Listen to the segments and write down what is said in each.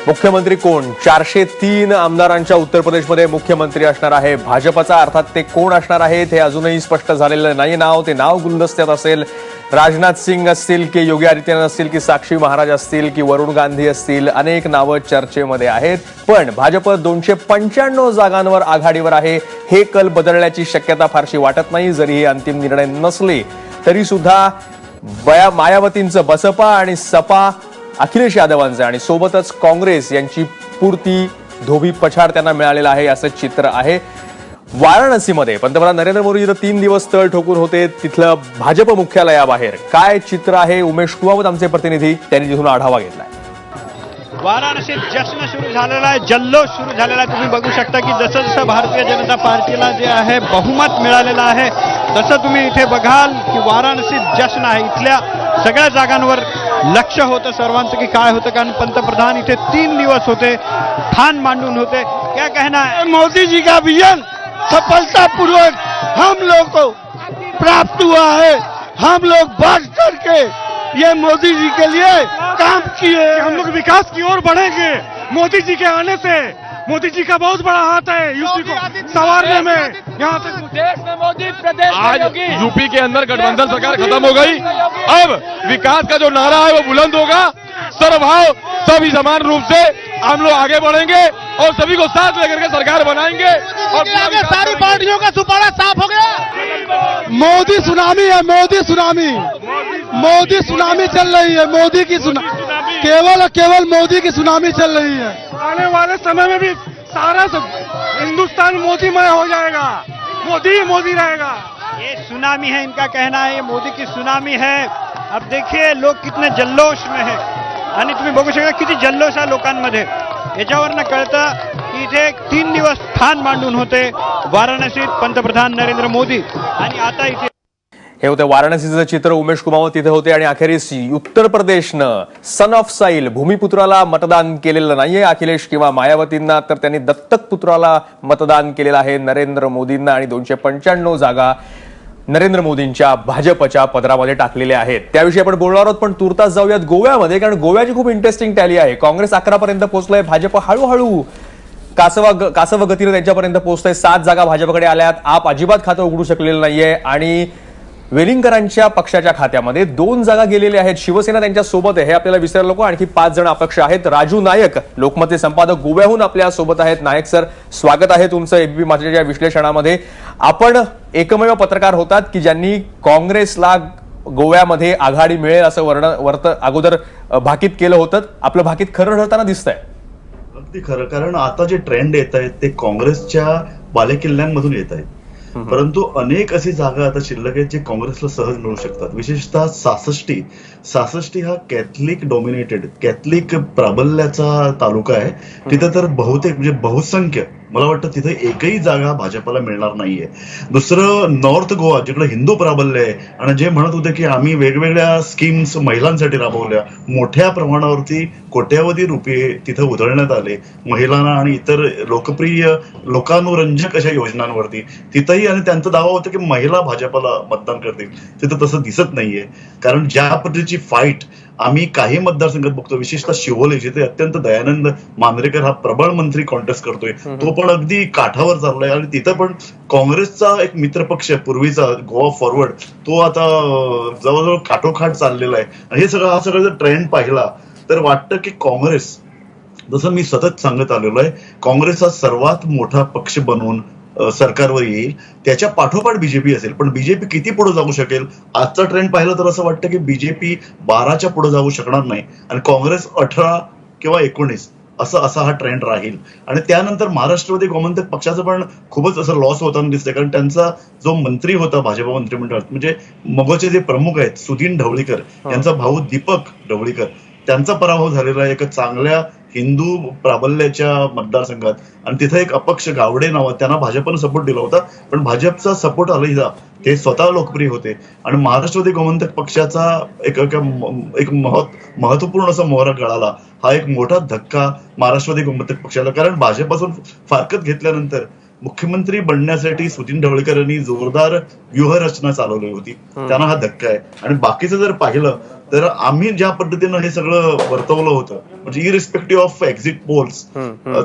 मुख्यमंत्री कोण? 403 आमदारांच्या उत्तर प्रदेशमध्ये मुख्यमंत्री असणार आहे भाजपचा. अर्थात ते कोण असणार आहेत हे अजूनही स्पष्ट झालेलं नाही. ते नाव गुलदस्त्यात असेल. राजनाथ सिंग असतील की योगी आदित्यनाथ असतील की साक्षी महाराज असतील की वरुण गांधी असतील, अनेक नावं चर्चेमध्ये आहेत. पण भाजप 295 जागांवर आघाडीवर आहे. हे कल बदलण्याची शक्यता फारशी वाटत नाही. जरी हे अंतिम निर्णय नसले तरी सुद्धा मायावतींचं बसपा आणि सपा, अखिलेश यादवांचं आणि सोबतच काँग्रेस यांची पुरती धोबी पछाड त्यांना मिळालेला आहे असं चित्र आहे. वाराणसीमध्ये पंतप्रधान नरेंद्र मोदी इथं 3 दिवस तळ ठोकून होते. तिथलं भाजप मुख्यालयाबाहेर काय चित्र आहे? उमेश कुमावत आमचे प्रतिनिधी, त्यांनी तिथून आढावा घेतलाय. वाराणसीत जश्न सुरू झालेला आहे, जल्लोष सुरू झालेला आहे. तुम्ही बघू शकता की जसं जसं भारतीय जनता पार्टीला जे आहे बहुमत मिळालेलं आहे तसं तुम्ही इथे बघाल की वाराणसीत जश्न आहे. इथल्या सगळ्या जागांवर लक्ष होतं सर्वांचं की काय होतं, कारण पंतप्रधान इथे 3 दिवस होते, ठाण मांडून होते. क्या कहना है? मोदी जी का विजन सफलतापूर्वक हम लोग को प्राप्त हुआ है. हम लोग बढ़ करके ये मोदी जी के लिए काम किए. हम लोग विकास की ओर बढ़ेंगे. मोदी जी के आने से मोदी जी का बहुत बड़ा हाथ है यूपी को संवारने में. यहाँ तक देश में मोदी, प्रदेश में आज योगी. यूपी के अंदर गठबंधन सरकार खत्म हो गई. अब विकास का जो नारा है वो बुलंद होगा. सर्वभाव सभी समान रूप से हम लोग आगे बढ़ेंगे और सभी को साथ लेकर के सरकार बनाएंगे. और सारी पार्टियों का सुपारा साफ हो गया. मोदी सुनामी है, मोदी सुनामी. मोदी सुनामी चल रही है. मोदी की सुनामी, केवल और केवल मोदी की सुनामी चल रही है. आने वाले समय में भी सारा हिंदुस्तान मोदीमय हो जाएगा. मोदी ही मोदी रहेगा. ये सुनामी है, इनका कहना है ये मोदी की सुनामी है. अब देखिए लोग कितने जल्लोष में है आणि तुम्ही बघू शकता किती जल्लोष आहे लोकांमध्ये. याच्यावरनं कळतं की इथे 3 दिवस ठाण मांडून होते वाराणसीत पंतप्रधान नरेंद्र मोदी. आणि आता इथे हे होतं वाराणसीचं चित्र. उमेश कुमावत तिथे होते. आणि अखेरीस उत्तर प्रदेशनं सन ऑफ साईल भूमिपुत्राला मतदान केलेलं नाहीये अखिलेश किंवा मायावतींना, तर त्यांनी दत्तक पुत्राला मतदान केलेलं आहे नरेंद्र मोदींना. आणि 295 जागा नरेंद्र मोदींच्या भाजपच्या पदरामध्ये टाकलेल्या आहेत. त्याविषयी आपण बोलणार आहोत, पण तुर्तास जाऊयात गोव्यामध्ये, कारण गोव्याची खूप इंटरेस्टिंग टॅली आहे. काँग्रेस 11 पर्यंत पोहोचलंय. भाजप हळूहळू कासव गतीने त्यांच्यापर्यंत पोहोचतंय. 7 जागा भाजपकडे आल्यात. आप अजिबात खातं उघडू शकलेलं नाहीये. आणि वेलिंगकरांच्या पक्षाच्या खात्यामध्ये 2 जागा गेलेल्या आहेत. शिवसेना त्यांच्या सोबत आहे, हे आपल्याला विसरायला नको. आणखी 5 जण अपक्ष आहेत. राजू नायक लोकमतचे संपादक गोव्याहून आपल्या सोबत आहेत. नायक सर, स्वागत आहे तुमचं एबीपी माझ्या विश्लेषणामध्ये. आपण एकमेव पत्रकार होतात की ज्यांनी काँग्रेसला गोव्यामध्ये आघाडी मिळेल असं अगोदर भाकीत केलं होतं. आपलं भाकीत खरं ठरताना दिसतंय. अगदी खरं, कारण आता जे ट्रेंड येत आहेत ते काँग्रेसच्या बालेकिल्ल्यांमधून येत आहेत. परंतु अनेक अशी जागा आता शिल्लक आहेत जे काँग्रेसला सहज मिळू शकतात. विशेषतः 66 हा कॅथलिक डॉमिनेटेड, कॅथलिक प्राबल्याचा तालुका आहे. तिथं तर बहुतेक म्हणजे बहुसंख्य मला वाटतं तिथे एकही जागा भाजपला मिळणार नाहीये. दुसरं नॉर्थ गोवा, जिकडे हिंदू प्राबल्य आहे आणि जे म्हणत होते की आम्ही वेगवेगळ्या स्कीम्स महिलांसाठी राबवल्या, मोठ्या प्रमाणावरती कोट्यावधी रुपये तिथे उधळण्यात आले महिलांना आणि इतर लोकप्रिय लोकानुरंजक अशा योजनांवरती तिथंही. आणि त्यांचा दावा होता की महिला भाजपला मतदान करतील. तिथं तसं दिसत नाहीये, कारण ज्या पद्धतीची फाईट आम्ही काही मतदारसंघात बघतो, विशेषतः शिवोले जिथे अत्यंत दयानंद मांद्रेकर हा प्रबळ मंत्री कॉन्टेस्ट करतोय, तो पण अगदी काठावर चाललाय. आणि तिथं पण काँग्रेसचा एक मित्रपक्ष पूर्वीचा गोवा फॉरवर्ड तो आता जवळजवळ काठोकाठ चाललेला आहे. आणि हे सगळं जर ट्रेंड पाहिला तर वाटतं की काँग्रेस, जसं मी सतत सांगत आलेलो आहे, काँग्रेस हा सर्वात मोठा पक्ष बनवून सरकारवर येईल. त्याच्या पाठोपाठ बीजेपी असेल. पण बीजेपी किती पुढे जाऊ शकेल? आजचा ट्रेंड पाहिला तर असं वाटतं की बीजेपी 12च्या पुढे जाऊ शकणार नाही आणि काँग्रेस 18 किंवा 19 असा हा ट्रेंड राहील. आणि त्यानंतर महाराष्ट्रमध्ये गोमंतक पक्षाचं पण खूपच असं लॉस होताना दिसतंय, कारण त्यांचा जो मंत्री होता भाजप मंत्रिमंडळात, म्हणजे मगोचे जे प्रमुख आहेत सुधीन ढवळीकर यांचा भाऊ दीपक ढवळीकर, त्यांचा पराभव झालेला आहे एका चांगल्या हिंदू प्राबल्याच्या मतदारसंघात. आणि तिथे एक अपक्ष गावडे नाव, त्यांना भाजपनं सपोर्ट दिला होता, पण भाजपचा सपोर्ट आला, ते स्वतः लोकप्रिय होते. आणि महाराष्ट्रवादी गोमंतक पक्षाचा एक महत्वपूर्ण असा मोहरा गळाला. हा एक मोठा धक्का महाराष्ट्रवादी गोमंतक पक्षाला, कारण भाजपपासून फारकत घेतल्यानंतर मुख्यमंत्री बनण्यासाठी सुनील ढवळकर यांनी जोरदार व्यूहरचना चालवली होती, त्यांना हा धक्का आहे. आणि बाकीचं जर पाहिलं तर आम्ही ज्या पद्धतीनं हे सगळं वर्तवलं होतं, म्हणजे इरिस्पेक्टिव्ह ऑफ एक्झिट पोल्स,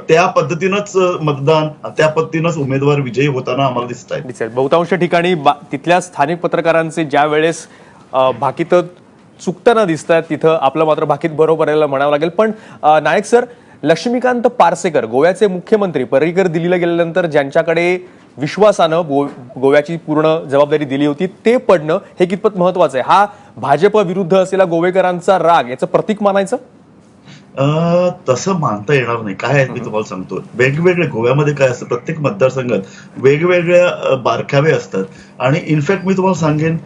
त्या पद्धतीनंच मतदान, त्या पद्धतीनंच उमेदवार विजयी होताना आम्हाला दिसत आहे. दिसेल बहुतांश ठिकाणी तिथल्या स्थानिक पत्रकारांचे ज्या वेळेस भाकीत चुकताना दिसत आहेत तिथं आपलं मात्र भाकीत बरोबर आहे म्हणावं लागेल. पण नायक सर, लक्ष्मीकांत पार्सेकर गोव्याचे मुख्यमंत्री, पर्रीकर दिल्लीला गेल्यानंतर ज्यांच्याकडे विश्वासानं गोव्याची पूर्ण जबाबदारी दिली होती ते पडणं हे कितपत महत्वाचं आहे? हा भाजप विरुद्ध असलेला गोवेकरांचा राग याचं प्रतीक मानायचं? तसं मानता येणार नाही. काय आहे मी तुम्हाला सांगतो, वेगवेगळे गोव्यामध्ये काय असतं, प्रत्येक मतदारसंघात वेगवेगळ्या बारकावे असतात. आणि इनफॅक्ट मी तुम्हाला सांगेन,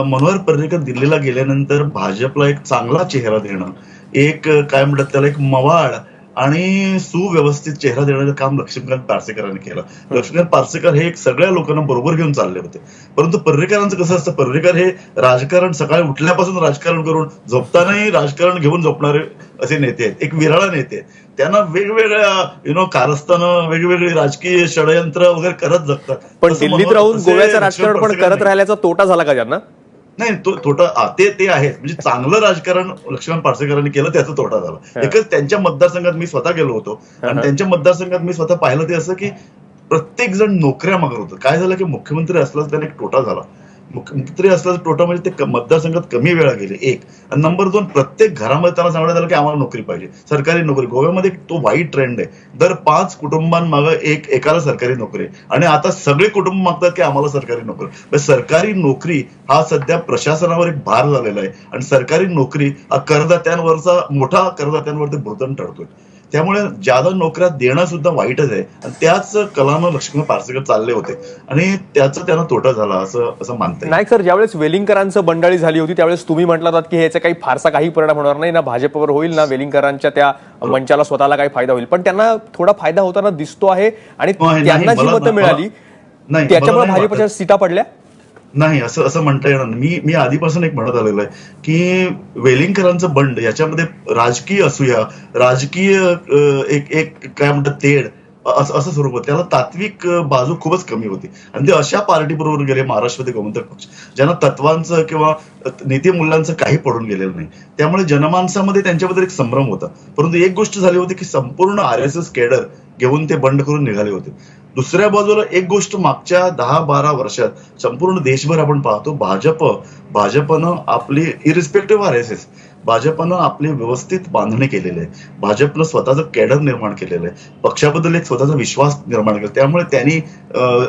मनोहर पर्रीकर दिल्लीला गेल्यानंतर भाजपला एक चांगला चेहरा देणं, एक काय म्हणतात त्याला, एक मवाळ आणि सुव्यवस्थित चेहरा देण्याचं काम लक्ष्मीकांत पार्सेकरांनी केलं. लक्ष्मीकांत पार्सेकर हे सगळ्या लोकांना बरोबर घेऊन चालले होते. परंतु पर्रीकरांचं कसं असतं, पर्रीकर हे राजकारण सकाळी उठल्यापासून राजकारण करून झोपतानाही राजकारण घेऊन झोपणारे असे नेते आहेत, एक विराळा नेते आहेत. त्यांना वेगवेगळ्या कारस्थानं, वेगवेगळी राजकीय षडयंत्र वगैरे करत जगतात. पण दिल्लीत राहून गोव्याचं राजकारण पण करत राहिल्याचा तोटा झाला का त्यांना? नाही, तोटा ते आहे. म्हणजे चांगलं राजकारण लक्ष्मण पार्सेकरांनी केलं, त्याचा तोटा झाला. एकच त्यांच्या मतदारसंघात मी स्वतः गेलो होतो आणि त्यांच्या मतदारसंघात मी स्वतः पाहिलं ते असं की प्रत्येक जण नोकऱ्या मागत होतं. काय झालं की मुख्यमंत्री असल्यास त्याने एक तोटा झाला. मुख्यमंत्री असल्याचा तोटा म्हणजे ते मतदारसंघात कमी वेळा गेले, एक. आणि नंबर 2, प्रत्येक घरामध्ये त्यांना सांगण्यात आलं की आम्हाला नोकरी पाहिजे, सरकारी नोकरी. गोव्यामध्ये तो वाईट ट्रेंड आहे, दर 5 कुटुंबांमागं एकाला सरकारी नोकरी. आणि आता सगळे कुटुंब मागतात की आम्हाला सरकारी नोकरी. सरकारी नोकरी हा सध्या प्रशासनावर एक भार झालेला आहे आणि सरकारी नोकरी हा करदात्यांवरचा, मोठा करदात्यांवरती burden ठरतोय. त्यामुळे ज्यादा नोकऱ्या देणं सुद्धा वाईटच आहे. आणि त्याच कलानं लक्ष्मण पार्सेकर चालले होते आणि त्याचा त्यांना तोटा झाला असं मानता. नायक सर, ज्यावेळेस वेलिंगकरांचं बंडाळी झाली होती त्यावेळेस तुम्ही म्हटलं होतात की ह्याचा काही फारसा काही परिणाम होणार नाही, ना भाजपवर होईल ना वेलिंगकरांच्या त्या मंचाला स्वतःला काही फायदा होईल. पण त्यांना थोडा फायदा होताना दिसतो आहे आणि त्यांना जी मतं मिळाली त्याच्यामुळे भाजपच्या सीटा पडल्या. नाही, असं म्हणता येणार नाही. मी आधीपासून एक म्हणत आलेलो आहे की वेलिंगकरांचं बंड याच्यामध्ये राजकीय असूया, राजकीय एक काय म्हणतात तेढ असं स्वरूप होतं. त्याला तात्विक बाजू खूपच कमी होती. आणि ते अशा पार्टी बरोबर गेले, महाराष्ट्रामध्ये गोमंतक पक्ष, ज्यांना तत्वांचं किंवा नीतिमूल्यांचं काही पडून गेलेलं नाही. त्यामुळे जनमानसामध्ये त्यांच्याबद्दल एक संभ्रम होता. परंतु एक गोष्ट झाली होती की संपूर्ण RSS केडर घेऊन ते बंड करून निघाले होते. दुसऱ्या बाजूला एक गोष्ट मागच्या 10-12 वर्षात संपूर्ण देशभर आपण पाहतो, भाजपनं आपली इरिस्पेक्टिव्ह RSS, भाजपनं आपली व्यवस्थित बांधणी केलेली आहे. भाजपनं स्वतःचं कॅडर निर्माण केलेलं आहे, पक्षाबद्दल एक स्वतःचा विश्वास निर्माण केला. त्यामुळे त्यांनी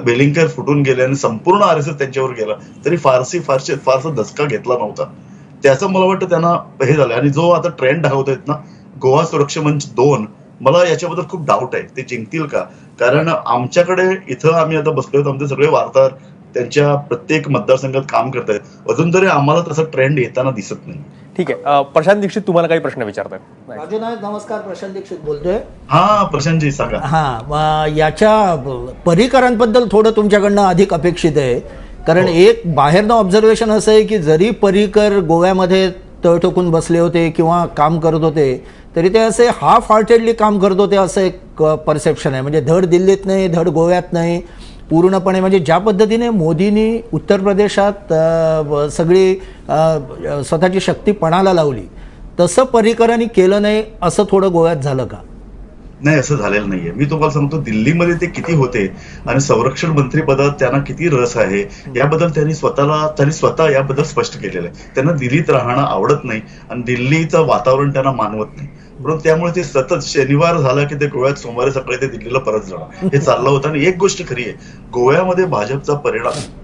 वेलिंगकर फुटून गेले आणि संपूर्ण RSS त्यांच्यावर गेला तरी फारसा धसका घेतला नव्हता. त्याचं मला वाटतं त्यांना हे झालं. आणि जो आता ट्रेंड दाखवत आहेत ना, गोवा सुरक्षा मंच 2, मला याच्याबद्दल खूप डाऊट आहे ते जिंकतील का. कारण आमच्याकडे इथं आम्ही आता बसलोय, आमचे सगळे वार्ताहर त्यांच्या प्रत्येक मतदारसंघात काम करतायत, अजून तरी आम्हाला तसा ट्रेंड येताना दिसत नाही. ठीक आहे, प्रशांत दीक्षित तुम्हाला काही प्रश्न विचारतात? राजू नायक, नमस्कार. प्रशांत दीक्षित बोलतोय. हा प्रशांतजी सांगा. हा, याच्या पर्रीकरांबद्दल थोडं तुमच्याकडनं अधिक अपेक्षित आहे. कारण एक बाहेरनं ऑब्झर्वेशन असं आहे की जरी पर्रीकर गोव्यामध्ये तळ ठोकून बसले होते किंवा काम करत होते तरी ते असे हाफ हार्टेडली काम करत होते असं एक परसेप्शन आहे. म्हणजे धड दिल्लीत नाही, धड गोव्यात नाही, पूर्णपणे. म्हणजे ज्या पद्धतीने मोदींनी उत्तर प्रदेशात सगळी स्वतःची शक्ती पणाला लावली तसं पर्रीकरांनी केलं नाही, असं थोडं गोव्यात झालं का? नाही, असं झालेलं नाहीये. मी तुम्हाला सांगतो, दिल्लीमध्ये ते किती होते आणि संरक्षण मंत्री पदात त्यांना किती रस आहे याबद्दल त्यांनी स्वतः याबद्दल स्पष्ट केलेलं आहे. त्यांना दिल्लीत राहणं आवडत नाही आणि दिल्लीचं वातावरण त्यांना मानवत नाही. परंतु त्यामुळे ते सतत शनिवार झाला की ते गोव्यात सोमवारी सकाळी ते दिल्लीला परत जाणं हे चाललं होतं. आणि एक गोष्ट खरी आहे, गोव्यामध्ये भाजपचा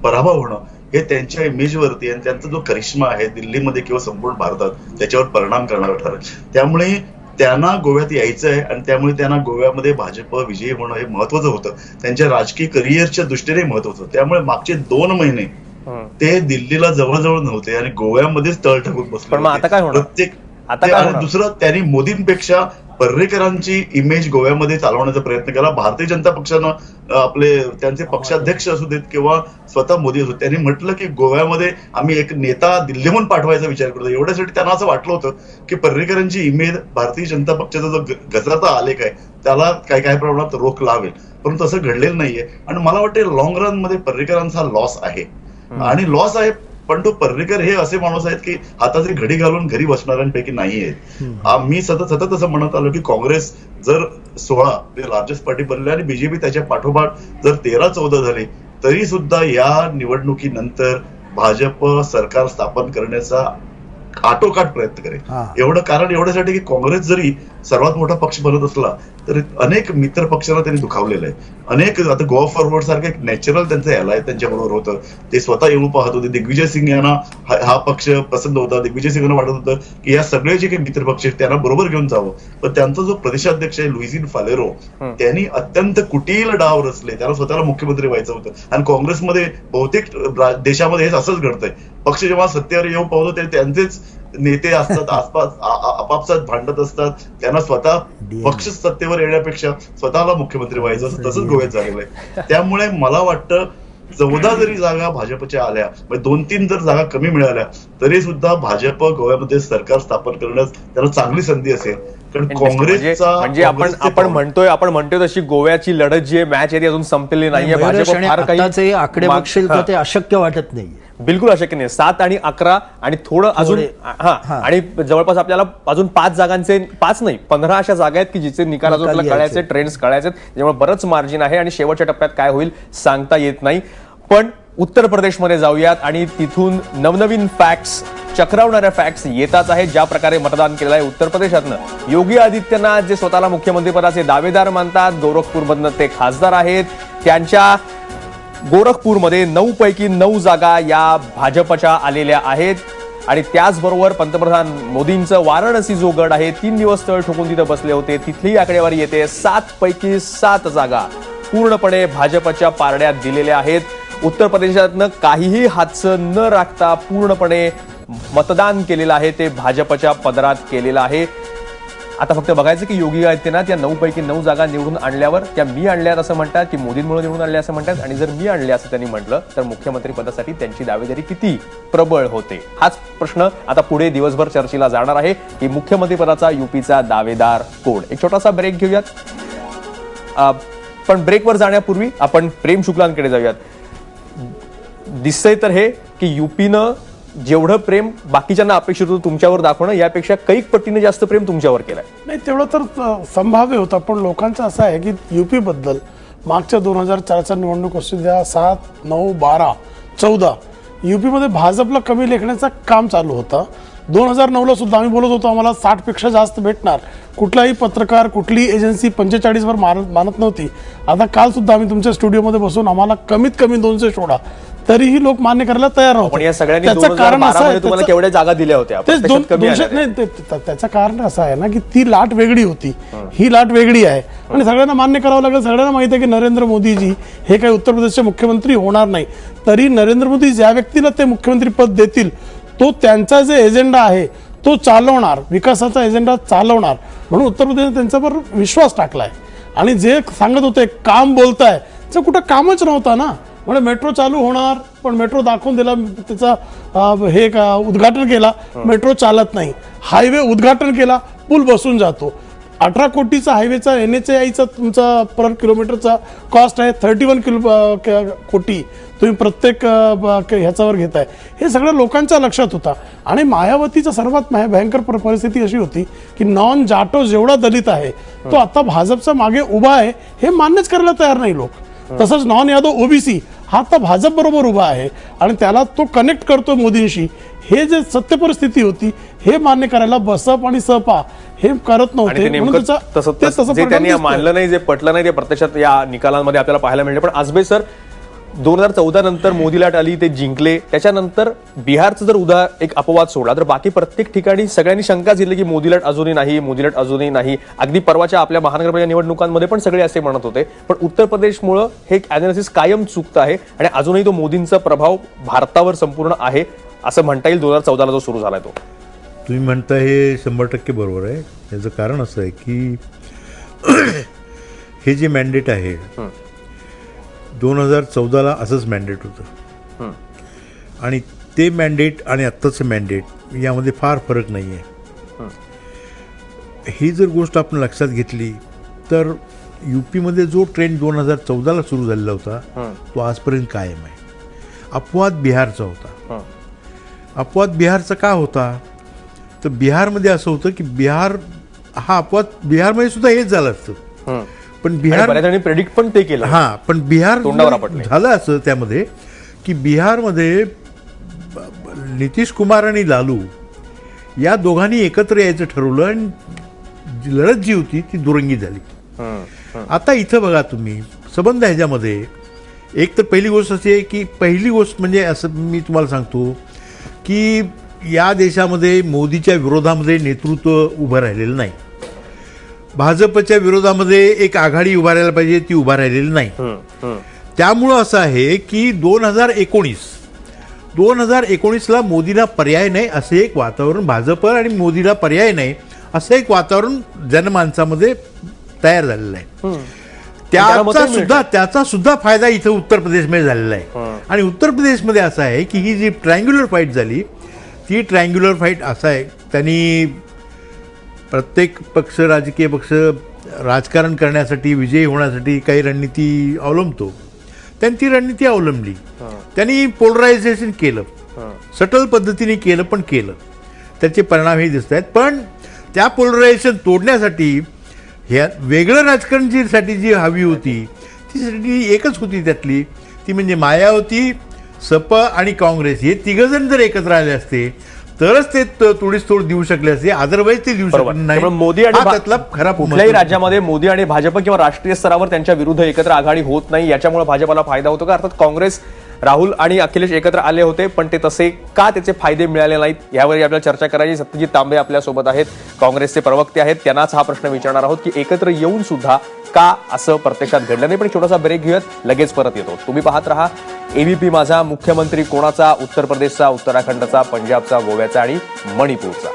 पराभव होणं हे त्यांच्या इमेजवरती आणि त्यांचा जो करिश्मा आहे दिल्लीमध्ये किंवा संपूर्ण भारतात त्याच्यावर परिणाम करणारं ठरेल. त्यामुळे त्यांना गोव्यात यायचं आहे आणि त्यामुळे त्यांना गोव्यामध्ये भाजप विजयी होणं हे महत्वाचं होतं, त्यांच्या राजकीय करिअरच्या दृष्टीने महत्वाचं होतं. त्यामुळे मागचे 2 महिने ते दिल्लीला जवळजवळ नव्हते आणि गोव्यामध्येच तळ टाकून बसले. पण आता काय होणार? आणि दुसरं, त्यांनी मोदींपेक्षा पर्रिकरांची इमेज गोव्यामध्ये चालवण्याचा प्रयत्न केला. भारतीय जनता पक्षानं आपले त्यांचे पक्षाध्यक्ष असू देत किंवा स्वतः मोदी असू, त्यांनी म्हटलं की गोव्यामध्ये आम्ही एक नेता दिल्लीहून पाठवायचा विचार करतो. एवढ्यासाठी त्यांना असं वाटलं होतं की पर्रिकरांची इमेज भारतीय जनता पक्षाचा जो घसरता आलेख आहे त्याला काही प्रमाणात रोख लावेल, परंतु तसं घडलेलं नाहीये. आणि मला वाटतं लॉंग रन मध्ये पर्रिकरांचा लॉस आहे आणि लॉस आहे. पण तो पर्रिकर हे असे माणूस आहेत की हाताची घडी घालून घरी बसणाऱ्यांपैकी नाही आहेत. मी सतत असं म्हणत आलो की काँग्रेस जर 16 लार्जेस्ट पार्टी बनले आणि बीजेपी त्याच्या पाठोपाठ जर 13-14 झाले तरी सुद्धा या निवडणुकीनंतर भाजप सरकार स्थापन करण्याचा आटोकाट प्रयत्न करेल. एवढं कारण एवढ्यासाठी की काँग्रेस जरी सर्वात मोठा पक्ष बनत असला तरी अनेक मित्र पक्षांना त्यांनी दुखावलेलं आहे. अनेक आता गोवा फॉरवर्ड सारखं एक नॅचरल त्यांचं ॲलाय त्यांच्याबरोबर होतं. ते स्वतः येऊन पाहत होते. दिग्विजय सिंग यांना हा पक्ष पसंत होता. दिग्विजय सिंगांना वाटत होतं की या सगळे जे काही मित्र पक्ष आहेत त्यांना बरोबर घेऊन जावं. पण त्यांचा जो प्रदेशाध्यक्ष आहे लुईसिन फालेरो त्यांनी अत्यंत कुटील डाव रचले. त्यांना स्वतःला मुख्यमंत्री व्हायचं होतं आणि काँग्रेसमध्ये बहुतेक देशामध्ये हेच असंच घडतंय. पक्ष जेव्हा सत्तेवर येऊ पाहतो ते त्यांचेच नेते असतात, आपापसात भांडत असतात. त्यांना स्वतः पक्ष सत्तेवर येण्यापेक्षा स्वतःला मुख्यमंत्री व्हायचं असं तसंच गोव्यात झालेलं आहे. त्यामुळे मला वाटतं 14 जरी जागा भाजपच्या आल्या, 2-3 जर जागा कमी मिळाल्या तरी सुद्धा भाजप गोव्यामध्ये सरकार स्थापन करण्यास त्याला चांगली संधी असेल. कारण काँग्रेसचा म्हणजे आपण म्हणतोय तशी गोव्याची लढत जी आहे, मॅच आहे ती अजून संपलेली नाहीये. भाजप फार काही आकडे बघशील तर ते अशक्य वाटत नाही. बिलकुल अशक्य नाही. 7 आणि 11 आणि थोडं अजून आणि जवळपास आपल्याला अजून 5 नाही 15 अशा जागा आहेत की जिचे निकाल अजून आपल्याला कळायचे, ट्रेंड्स कळायचे. त्यामुळे बरंच मार्जिन आहे आणि शेवटच्या टप्प्यात काय होईल सांगता येत नाही. पण उत्तर प्रदेशमध्ये जाऊयात आणि तिथून नवनवीन फॅक्ट्स, चक्रावणाऱ्या फॅक्ट्स येतात आहेत. ज्या प्रकारे मतदान केलं आहे उत्तर प्रदेशातनं, योगी आदित्यनाथ जे स्वतःला मुख्यमंत्रीपदाचे दावेदार मानतात, गोरखपूरमधनं ते खासदार आहेत, त्यांच्या गोरखपूरमध्ये 9 पैकी 9 जागा या भाजपच्या आलेल्या आहेत. आणि त्याचबरोबर पंतप्रधान मोदींचं वाराणसी जो गड आहे 3 दिवस तळ ठोकून तिथं बसले होते, तिथली आकडेवारी येते 7 पैकी 7 जागा पूर्णपणे भाजपच्या पारड्यात दिलेल्या आहेत. उत्तर प्रदेशातनं काहीही हातचं न राखता पूर्णपणे मतदान केलेलं आहे ते भाजपच्या पदरात केलेलं आहे. आता फक्त बघायचं की योगी आदित्यनाथ या 9 पैकी 9 जागा निवडून आणल्यावर त्या मी आणल्यात असं म्हणतात की मोदींमुळे निवडून आणल्या असं म्हणतात. आणि जर मी आणले असं त्यांनी म्हटलं तर मुख्यमंत्री पदासाठी त्यांची दावेदारी किती प्रबळ होते, हाच प्रश्न आता पुढे दिवसभर चर्चेला जाणार आहे की मुख्यमंत्री पदाचा युपीचा दावेदार कोण. एक छोटासा ब्रेक घेऊयात. पण ब्रेकवर जाण्यापूर्वी आपण प्रेम शुक्लांकडे जाऊयात. दिसतंय तर हे की युपीनं जेवढं प्रेम बाकीच्यांना अपेक्षित होतं तुमच्यावर दाखवणं यापेक्षा कैक पटीने जास्त प्रेम तुमच्यावर केलंय. नाही तेवढं तर संभाव्य होतं. पण लोकांचं असं आहे की युपी बद्दल मागच्या 2004च्या निवडणूक असू द्या, 7, 9, 12, 14 युपीमध्ये भाजपला कमी लेखण्याचं काम चालू होतं. 2009ला सुद्धा आम्ही बोलत होतो आम्हाला 60 पेक्षा जास्त भेटणार. कुठलाही पत्रकार कुठली एजन्सी 45वर मानत नव्हती. आता काल सुद्धा आम्ही तुमच्या स्टुडिओमध्ये बसून आम्हाला कमीत कमी 200 सोडा तरीही लोक मान्य करायला तयार नव्हते. पण या सगळ्यांनी त्याचं कारण असं आहे तुम्हाला केवढ्या जागा दिल्या होत्या, त्याचं कारण असं आहे ना की ती लाट वेगळी होती, ही लाट वेगळी आहे आणि सगळ्यांना मान्य करावं लागेल. सगळ्यांना माहिती आहे की नरेंद्र मोदीजी हे काही उत्तर प्रदेशचे मुख्यमंत्री होणार नाही. तरी नरेंद्र मोदी ज्या व्यक्तीला ते मुख्यमंत्री पद देतील तो त्यांचा जे एजेंडा आहे तो चालवणार, विकासाचा एजेंडा चालवणार. म्हणून उत्तर प्रदेशने त्यांच्यावर विश्वास टाकलाय. आणि जे सांगत होते काम बोलताय ते कुठं कामच नव्हता ना. म्हणजे मेट्रो चालू होणार पण मेट्रो दाखवून दिला, त्याचा उद्घाटन केला, मेट्रो चालत नाही. हायवे उद्घाटन केला, पूल बसून जातो. 18 कोटीचा हायवेचा NHAIचा तुमचा पर किलोमीटरचा कॉस्ट आहे 31 कोटी तुम्ही प्रत्येक ह्याच्यावर घेताय. हे सगळं लोकांच्या लक्षात होता. आणि मायावतीचा सर्वात भयंकर परिस्थिती अशी होती की नॉन जाटो जेवढा दलित आहे तो आता भाजपचा मागे उभा आहे हे मान्यच करायला तयार नाही लोक. तसंच नॉन यादव ओबीसी हा आता भाजप बरोबर उभा आहे आणि त्याला तो कनेक्ट करतो मोदींशी. हे जे सत्य परिस्थिती होती हे मान्य करायला बसप आणि सपा हे करत नव्हते. त्यांनी मानलं नाही, जे पटलं नाही ते प्रत्यक्षात या निकालांमध्ये आपल्याला पाहायला मिळते. पण आजबे सर 2014 नंतर मोदी लाट आली, ते जिंकले. त्याच्यानंतर बिहारचं जर एक अपवाद सोडला तर बाकी प्रत्येक ठिकाणी सगळ्यांनी शंका घेतली की मोदी लाट अजूनही नाही, मोदी लाट अजूनही नाही. अगदी परवाच्या आपल्या महानगरपालिका निवडणुकांमध्ये पण सगळे असे म्हणत होते. पण उत्तर प्रदेशमुळे हे अनालिसिस कायम चुकतं आहे आणि अजूनही तो मोदींचा प्रभाव भारतावर संपूर्ण आहे असं म्हणता येईल. 2014ला जो सुरू झालाय तो तुम्ही म्हणता हे 100% बरोबर आहे. याचं कारण असं आहे की हे जे मॅन्डेट आहे 2014ला असंच मॅन्डेट होतं आणि ते मॅन्डेट आणि आत्ताचं मॅन्डेट यामध्ये फार फरक नाही आहे. ही जर गोष्ट आपण लक्षात घेतली तर UPमध्ये जो ट्रेंड 2014ला सुरू झालेला होता तो आजपर्यंत कायम आहे. अपवाद बिहारचा होता. अपवाद बिहारचा का होता तर बिहारमध्ये असं होतं की बिहारमध्ये सुद्धा हेच झालं असतं पण बिहार प्रेडिक्ट पण ते केलं. हां, पण बिहार तोंडावर आपटले. झालं असं त्यामध्ये की बिहारमध्ये नितीश कुमार आणि लालू या दोघांनी एकत्र यायचं ठरवलं आणि लढत जी होती ती दुरंगी झाली. आता इथं बघा तुम्ही संबंध ह्याच्यामध्ये एक तर पहिली गोष्ट अशी आहे की पहिली गोष्ट म्हणजे असं मी तुम्हाला सांगतो की या देशामध्ये मोदीच्या विरोधामध्ये नेतृत्व उभं राहिलेलं नाही. भाजपच्या विरोधामध्ये एक आघाडी उभा राहायला पाहिजे ती उभा राहिलेली नाही. त्यामुळं असं आहे की 2019ला मोदीला पर्याय नाही असं एक वातावरण, भाजप आणि मोदीला पर्याय नाही असं एक वातावरण जनमानसामध्ये तयार झालेलं आहे. त्याचा सुद्धा फायदा इथं उत्तर प्रदेशमध्ये झालेला आहे. आणि उत्तर प्रदेशमध्ये असं आहे की ही जी ट्रायंग्युलर फाईट झाली ती ट्रायंग्युलर फाईट असं आहे त्यांनी प्रत्येक पक्ष राजकीय पक्ष राजकारण करण्यासाठी विजयी होण्यासाठी काही रणनीती अवलंबतो. त्यांनी ती रणनीती अवलंबली. त्यांनी पोलरायझेशन केलं, सटल पद्धतीने केलं पण केलं. त्याचे परिणामही दिसत आहेत. पण त्या पोलरायझेशन तोडण्यासाठी ह्या वेगळं राजकारण साठी जी हवी होती ती एकच होती त्यातली ती म्हणजे मायावती, सप आणि काँग्रेस हे तिघजण जर एकत्र आले असते तरच ते तोडीस-तोड देऊ शकले असते. अदरवाईज ते देऊ शकले नाही. मोदी आणि त्यातला खरा कुठल्याही राज्यामध्ये मोदी आणि भाजप किंवा राष्ट्रीय स्तरावर त्यांच्या विरुद्ध एकत्र आघाडी होत नाही. याच्यामुळे भाजपला फायदा होतो का? अर्थात काँग्रेस, राहुल आणि अखिलेश एकत्र आले होते पण ते तसे का त्याचे फायदे मिळाले नाहीत यावर आपल्याला चर्चा करायची. सत्यजित तांबे आपल्यासोबत आहेत, काँग्रेसचे प्रवक्ते आहेत. त्यांनाच हा प्रश्न विचारणार आहोत की एकत्र येऊन सुद्धा का असं प्रत्यक्षात घडलं नाही. पण छोटासा ब्रेक घेऊयात, लगेच परत येतो. तुम्ही पाहत रहा ABP माझा. मुख्यमंत्री कोणाचा? उत्तर प्रदेशचा, उत्तराखंडचा, पंजाबचा, गोव्याचा आणि मणिपूरचा.